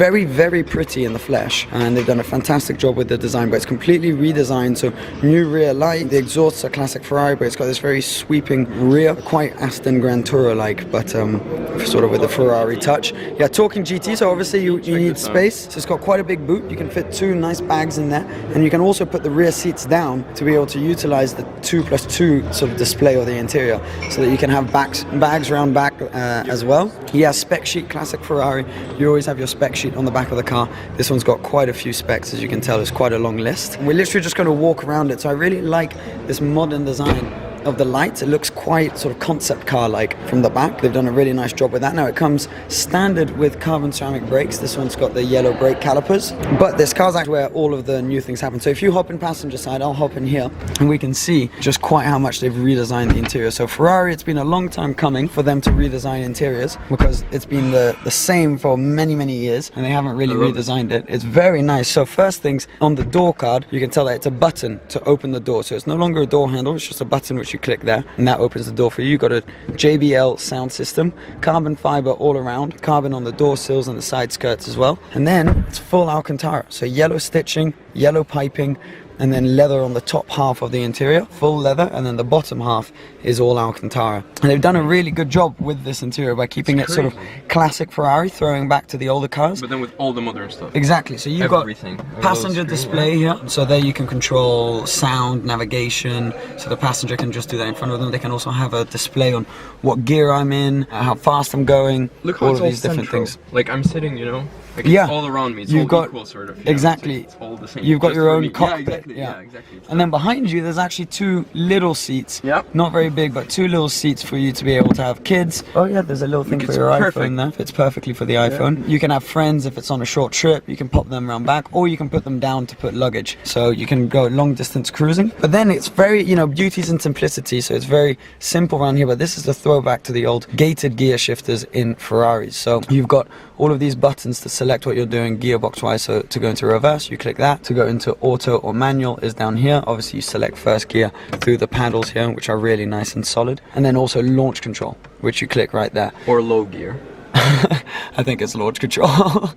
very, very pretty in the flesh, and they've done a fantastic job with the design, but it's completely redesigned. So new rear light, the exhausts are classic Ferrari, but it's got this very sweeping rear, quite Aston Grand Tourer-like, but sort of with the Ferrari touch. Yeah, talking GT, so obviously you need space. So it's got quite a big boot. You can fit 2 nice bags in there, and you can also put the rear seats down to be able to utilize the 2+2 sort of display of the interior, so that you can have bags around back as well. Yeah, spec sheet, classic Ferrari. You always have your spec sheet on the back of the car. This one's got quite a few specs, as you can tell. It's quite a long list. We're literally just going to walk around it. So I really like this modern design of the lights. It looks quite sort of concept car like from the back. They've done a really nice job with that. Now it comes standard with carbon ceramic brakes. This one's got the yellow brake calipers, but this car's actually where all of the new things happen. So if you hop in passenger side, I'll hop in here, and we can see just quite how much they've redesigned the interior. So Ferrari, it's been a long time coming for them to redesign interiors, because it's been the same for many years, and they haven't really redesigned it. It's very nice. So first things, on the door card, you can tell that it's a button to open the door. So it's no longer a door handle, it's just a button which you click there, and that opens the door for you. You've got a JBL sound system, carbon fiber all around, carbon on the door sills and the side skirts as well. And then it's full Alcantara, so yellow stitching, yellow piping, and then leather on the top half of the interior, full leather, and then the bottom half is all Alcantara. And they've done a really good job with this interior by keeping it sort of classic Ferrari, throwing back to the older cars. But then with all the modern stuff. Exactly, so you've got passenger display here, so there you can control sound, navigation, so the passenger can just do that in front of them. They can also have a display on what gear I'm in, how fast I'm going, look all of these different things. Like I'm sitting, you know, like it's all around me, it's all equal sort of. Exactly. It's all the same. You've got your own cockpit. Yeah, exactly. Yeah, exactly. And then behind you, there's actually 2 little seats. Yep. Not very big, but 2 little seats for you to be able to have kids. Oh yeah, there's a little thing for your iPhone there. Fits perfectly for the iPhone. You can have friends if it's on a short trip. You can pop them around back, or you can put them down to put luggage. So you can go long distance cruising. But then it's very, you know, beauty's in simplicity. So it's very simple around here. But this is the throwback to the old gated gear shifters in Ferraris. So you've got all of these buttons to select what you're doing gearbox wise. So to go into reverse, you click that. To go into auto or manual is down here. Obviously you select first gear through the paddles here, which are really nice and solid. And then also launch control, which you click right there. Or low gear. I think it's launch control.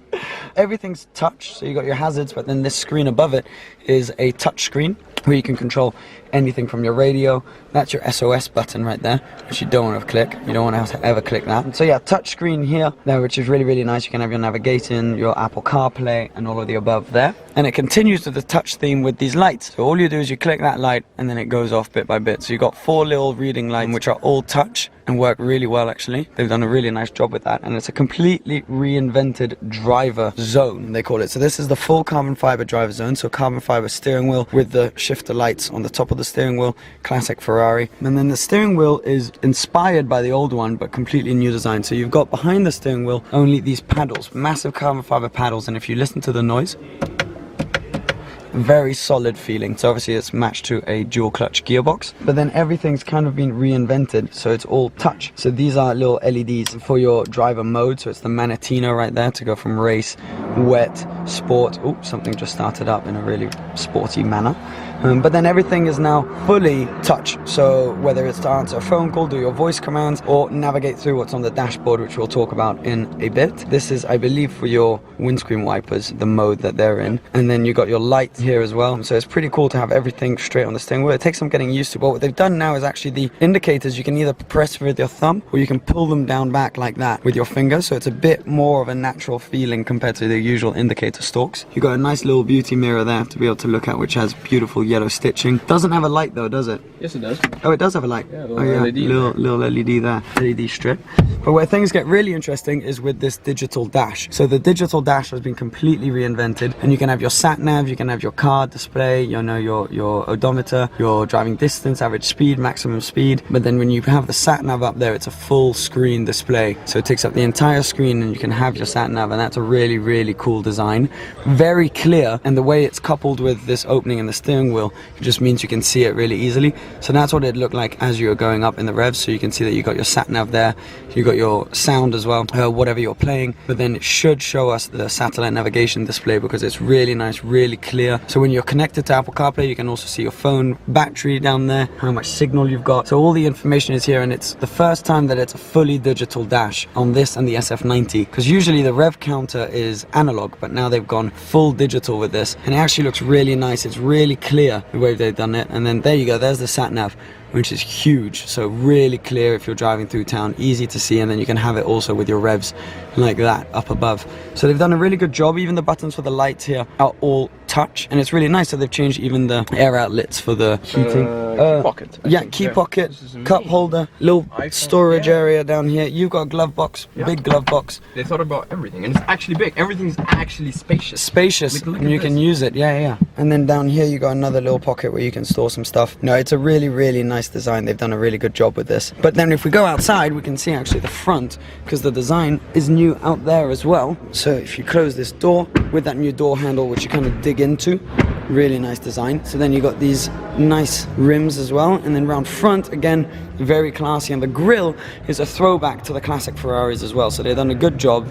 Everything's touch, so you got your hazards, but then this screen above it is a touch screen where you can control anything from your radio. That's your SOS button right there, which you don't want to click. You don't want to ever click that. So yeah, touch screen here, there, which is really nice. You can have your navigation, your Apple CarPlay, and all of the above there. And it continues with the touch theme with these lights. So all you do is you click that light, and then it goes off bit by bit. So you've got 4 little reading lights, which are all touch and work really well actually. They've done a really nice job with that, and it's a completely reinvented driver zone, they call it. So this is the full carbon fiber driver zone, so carbon fiber steering wheel with the shifter lights on the top of the steering wheel, classic Ferrari. And then the steering wheel is inspired by the old one, but completely new design. So you've got behind the steering wheel only these paddles, massive carbon fiber paddles, and if you listen to the noise, very solid feeling. So obviously it's matched to a dual clutch gearbox, but then everything's kind of been reinvented, so it's all touch. So these are little LEDs for your driver mode. So it's the Manatino right there to go from race, wet, sport. Oh, something just started up in a really sporty manner. But then everything is now fully touch. So whether it's to answer a phone call, do your voice commands, or navigate through what's on the dashboard, which we'll talk about in a bit. This is, I believe, for your windscreen wipers, the mode that they're in. And then you got your lights here as well. So it's pretty cool to have everything straight on the steering wheel. It takes some getting used to, but what they've done now is actually the indicators, you can either press with your thumb, or you can pull them down back like that with your finger. So it's a bit more of a natural feeling compared to the usual indicator stalks. You've got a nice little beauty mirror there to be able to look at, which has beautiful yellow stitching. Doesn't have a light though, does it? Yes, it does. Oh, it does have a light. Yeah, LED little LED there, LED strip. But where things get really interesting is with this digital dash. So the digital dash has been completely reinvented, and you can have your sat nav, you can have your car display, you know, your odometer, your driving distance, average speed, maximum speed. But then when you have the sat nav up there, it's a full screen display. So it takes up the entire screen, and you can have your sat nav, and that's a really cool design. Very clear, and the way it's coupled with this opening in the steering wheel, it just means you can see it really easily. So that's what it looked like as you were going up in the revs. So you can see that you got your sat nav there, you got your sound as well, whatever you're playing, but then it should show us the satellite navigation display because it's really nice, really clear. So when you're connected to Apple CarPlay, you can also see your phone battery down there, how much signal you've got. So all the information is here, and it's the first time that it's a fully digital dash on this and the SF90, because usually the rev counter is analog, but now they've gone full digital with this, and it actually looks really nice. It's really clear the way they've done it. And then there you go, there's the sat nav, which is huge, so really clear if you're driving through town, easy to see, and then you can have it also with your revs like that up above. So they've done a really good job. Even the buttons for the lights here are all touch, and it's really nice. So they've changed even the air outlets for the heating. Key pocket. Yeah, key pocket, cup holder, little storage area down here. You've got a glove box, big glove box. They thought about everything, and it's actually big. Everything's actually spacious. Spacious, look and you can use it. Yeah. And then down here you got another little pocket where you can store some stuff. No, it's a really, really nice design. They've done a really good job with this. But then if we go outside, we can see actually the front, because the design is new out there as well. So if you close this door with that new door handle, which you kind of dig into, really nice design. So then you got these nice rims as well, and then round front again, very classy, and the grille is a throwback to the classic Ferraris as well. So they've done a good job.